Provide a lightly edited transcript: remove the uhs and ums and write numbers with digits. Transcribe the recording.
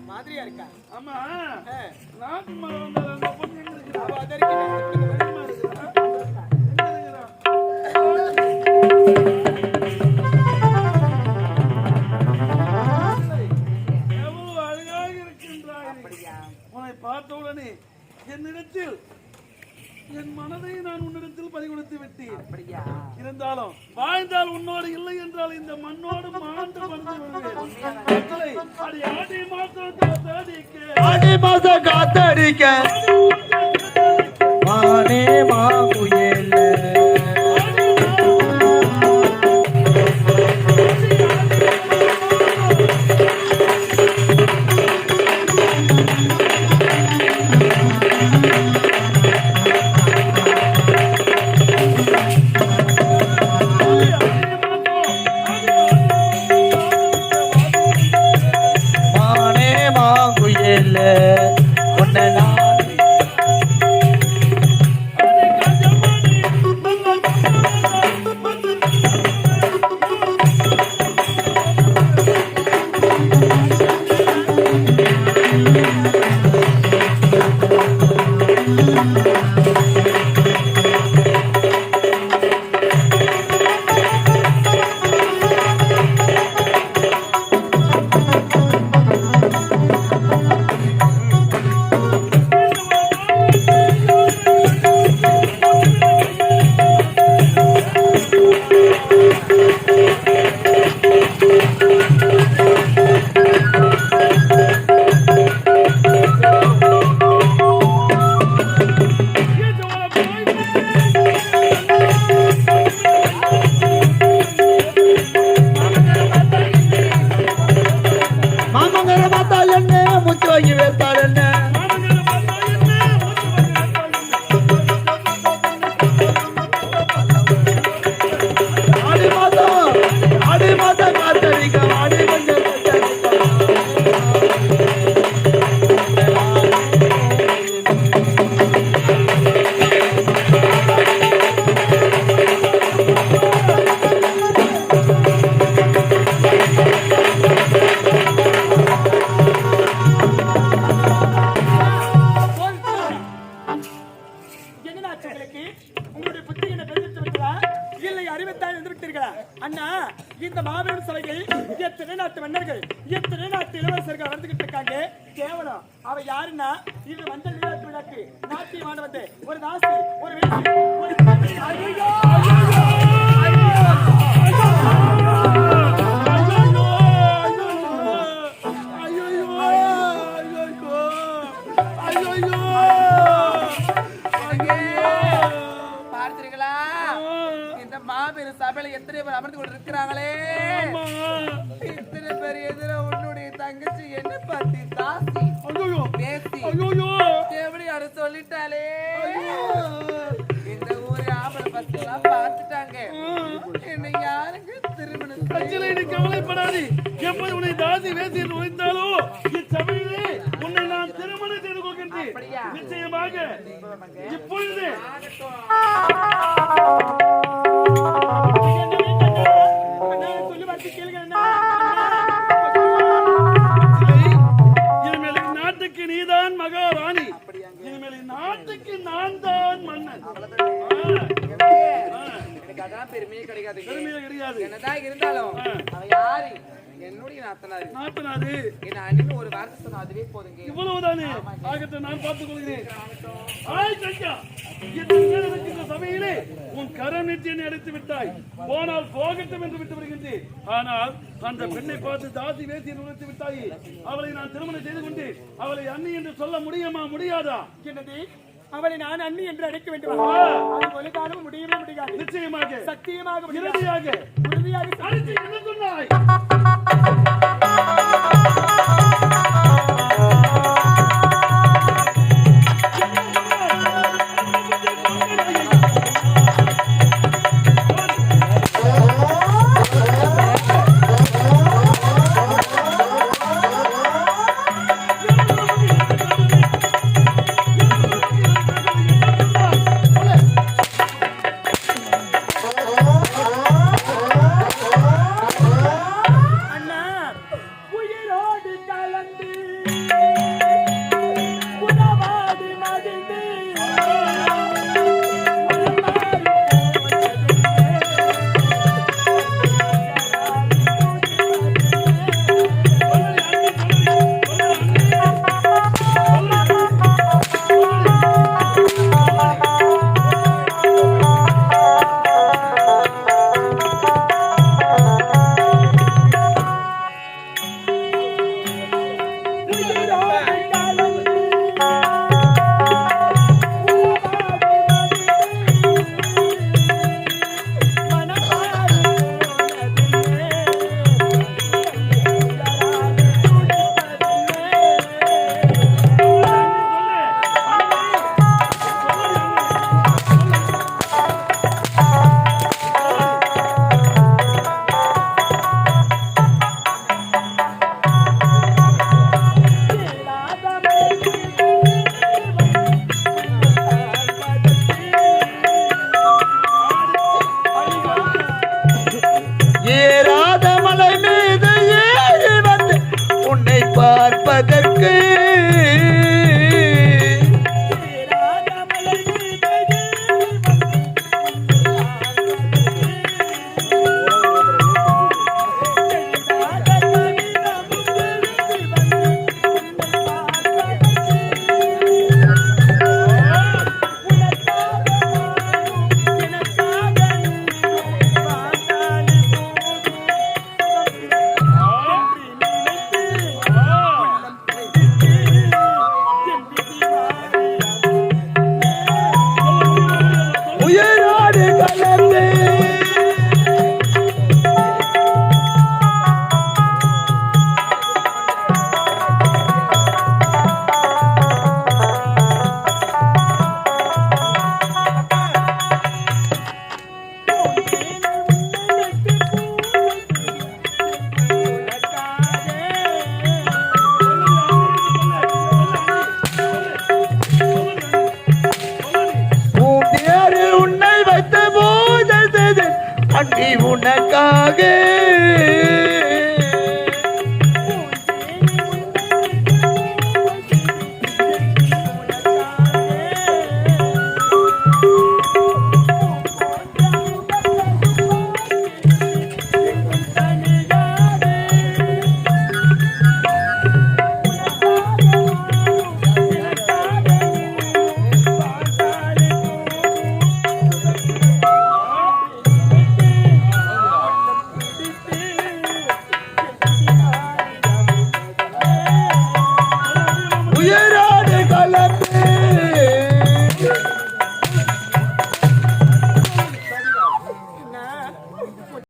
மாதிரியா இருக்கா? ஆமா, நாட்டு மரம் எவ்வளவு அழகாக இருக்கின்றாய். உன்னை பார்த்தவுடனே என்னிடத்தில் என் மனதை நான் உன்னிடத்தில் பறிகொடுத்து விட்டேன். இருந்தாலும் வாழ்ந்தால் உன்னோடு இல்லை என்றால் இந்த மண்ணோடு மாண்டு ஆடி மாசம் காத்தடிக்க மானே மாங்குயல அண்ணா, இந்த மாபெரும் சபையில் எத்தனை நாட்டு மன்னர்கள் எத்தனை நாட்டு இளவரசர்கள் வந்துகிட்டு இருக்காங்க. கேவலம் அவ யாருன்னா இது மஞ்சள் நீராட்டு விழாக்கு நாட்டியமான வந்து ஒரு தாசி ஒரு சபையில எத்தனை பேர் அமர்ந்து கொண்டு இருக்கிறாங்களே. இத்தனை பேர் எதிர உன்னுடைய தங்கச்சி என்ன பத்தி தாசி பேசி எப்படி யாரு சொல்லிட்டாலே. இந்த ஊரு ஆம்பளை பசங்க எல்லாம் பார்த்துட்டாங்க. என்ன யாருக்கு திருமணம் கவலைப்படாது. எப்போது உன்னை தாசி பேசி நுழைந்தாலோ இச்சபையிலே உன்னை நான் திருமணம் செய்து கொள்கின்றேன். நிச்சயமாக இப்பொழுது நாட்டுக்கு நீதான் மகாராணி. இனிமேல் நாட்டுக்கு நான் தான் மன்னன். எனக்கு அதான் பெருமையே கிடைக்காது. பெருமையே கிடையாது. என்னதான் இருந்தாலும் யாரு என்னுடைய நாத்தனாரு என் அண்ணன் ஒரு வார்த்தை சொன்னா அதுவே போதுங்க. இவ்வளவுதானே ஆகத்தை நான் பார்த்துக் கொள்கிறேன். சபையிலே உன் கரம் நிச்சயம் அடைத்து விட்டாய். போனால் போகட்டும் என்று விட்டு வருகின்றேன். ஆனால் அந்த பெண்ணை பார்த்து தாசி வேசி நுழைத்து விட்டாய். அவளை நான் திருமணம் செய்து கொண்டு அவளை அண்ணி என்று சொல்ல முடியுமா முடியாதா? என்னது அவளை நான் அண்ணி என்று அழைக்க வேண்டும்? ஒரு காலம் முடியவே முடியாது. நிச்சயமாக சத்தியமாக இறுதியாக உறுதியாக சொன்னாய்.